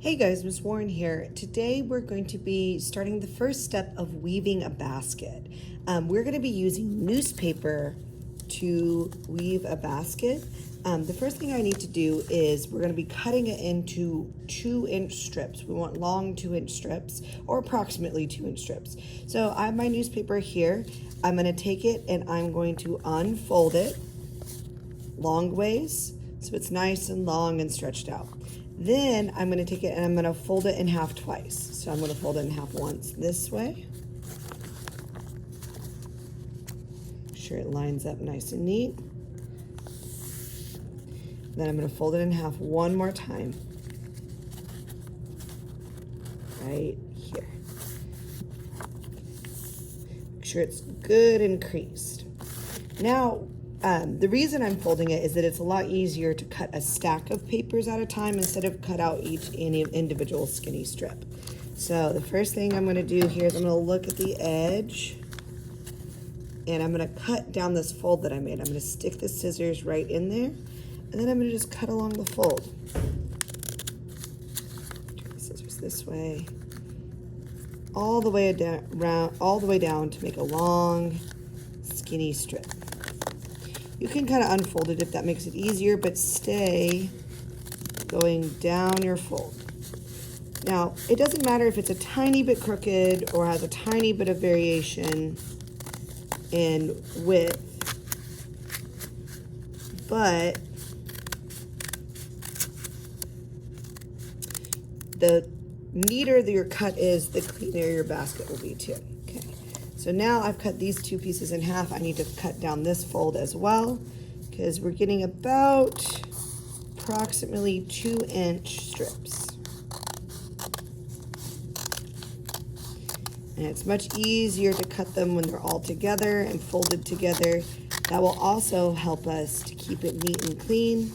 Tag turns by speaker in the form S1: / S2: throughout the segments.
S1: Hey guys, Miss Warren here. Today we're going to be starting the first step of weaving a basket. We're going to be using newspaper to weave a basket. The first thing I need to do is we're going to be cutting it into 2-inch strips. We want long 2-inch strips or approximately 2-inch strips. So I have my newspaper here. I'm going to take it and I'm going to unfold it long ways so it's nice and long and stretched out. Then I'm going to take it and I'm going to fold it in half twice. So I'm going to fold it in half once this way. Make sure it lines up nice and neat. Then I'm going to fold it in half one more time. Right here. Make sure it's good and creased. Now, the reason I'm folding it is that it's a lot easier to cut a stack of papers at a time instead of cut out each individual skinny strip. So the first thing I'm going to do here is I'm going to look at the edge and I'm going to cut down this fold that I made. I'm going to stick the scissors right in there and then I'm going to just cut along the fold. Turn the scissors this way, all the way down to make a long skinny strip. You can kind of unfold it if that makes it easier, but stay going down your fold. Now, it doesn't matter if it's a tiny bit crooked or has a tiny bit of variation in width, but the neater your cut is, the cleaner your basket will be too. Okay. So now I've cut these two pieces in half. I need to cut down this fold as well because we're getting about approximately 2-inch strips. And it's much easier to cut them when they're all together and folded together. That will also help us to keep it neat and clean.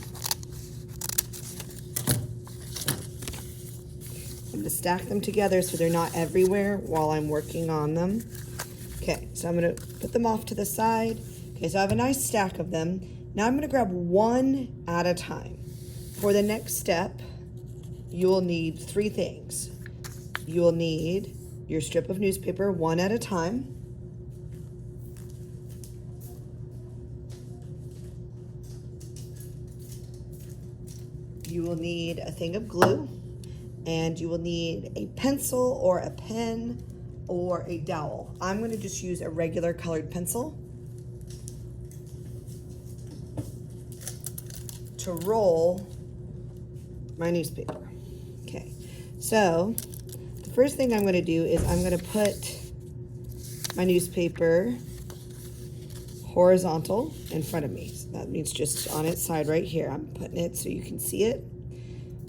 S1: I'm going to stack them together so they're not everywhere while I'm working on them. Okay, so I'm going to put them off to the side. Okay, so I have a nice stack of them. Now I'm going to grab one at a time. For the next step, you will need 3 things. You will need your strip of newspaper one at a time. You will need a thing of glue, and you will need a pencil or a pen or a dowel. I'm going to just use a regular colored pencil to roll my newspaper. Okay, so the first thing I'm going to do is I'm going to put my newspaper horizontal in front of me. So that means just on its side right here. I'm putting it so you can see it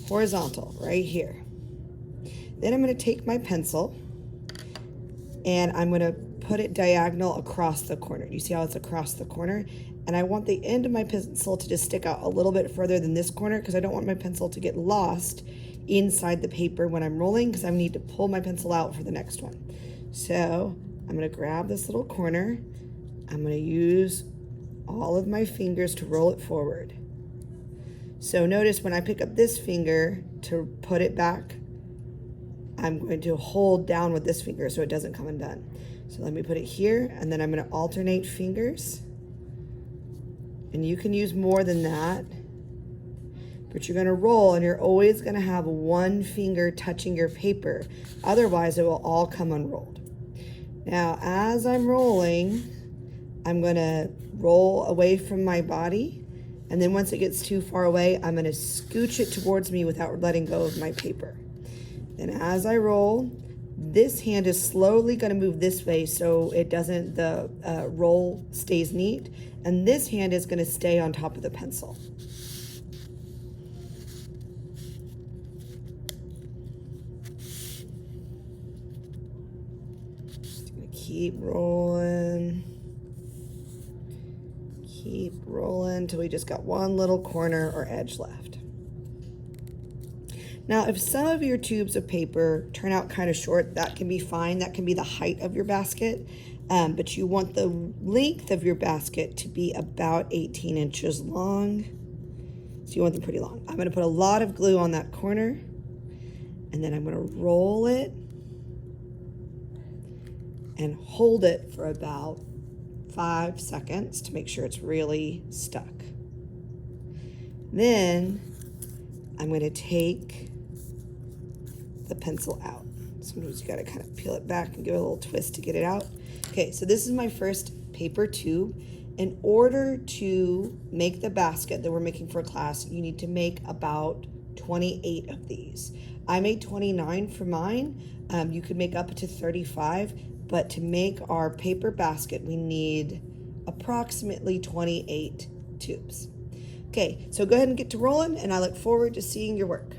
S1: horizontal right here. Then I'm going to take my pencil and I'm going to put it diagonal across the corner. You see how it's across the corner? And I want the end of my pencil to just stick out a little bit further than this corner because I don't want my pencil to get lost inside the paper when I'm rolling because I need to pull my pencil out for the next one. So I'm going to grab this little corner. I'm going to use all of my fingers to roll it forward. So notice when I pick up this finger to put it back, I'm going to hold down with this finger so it doesn't come undone. So let me put it here, and then I'm going to alternate fingers. And you can use more than that, but you're going to roll, and you're always going to have one finger touching your paper. Otherwise, it will all come unrolled. Now, as I'm rolling, I'm going to roll away from my body, and then once it gets too far away, I'm going to scooch it towards me without letting go of my paper. And as I roll, this hand is slowly going to move this way so it doesn't, the roll stays neat. And this hand is going to stay on top of the pencil. Just going to keep rolling. Keep rolling until we just got one little corner or edge left. Now, if some of your tubes of paper turn out kind of short, that can be fine. That can be the height of your basket. But you want the length of your basket to be about 18 inches long. So you want them pretty long. I'm going to put a lot of glue on that corner. And then I'm going to roll it and hold it for about 5 seconds to make sure it's really stuck. Then I'm going to take the pencil out. Sometimes you got to kind of peel it back and give it a little twist to get it out. Okay, so this is my first paper tube. In order to make the basket that we're making for class, you need to make about 28 of these. I made 29 for mine. You could make up to 35, but to make our paper basket, we need approximately 28 tubes. Okay, so go ahead and get to rolling, and I look forward to seeing your work.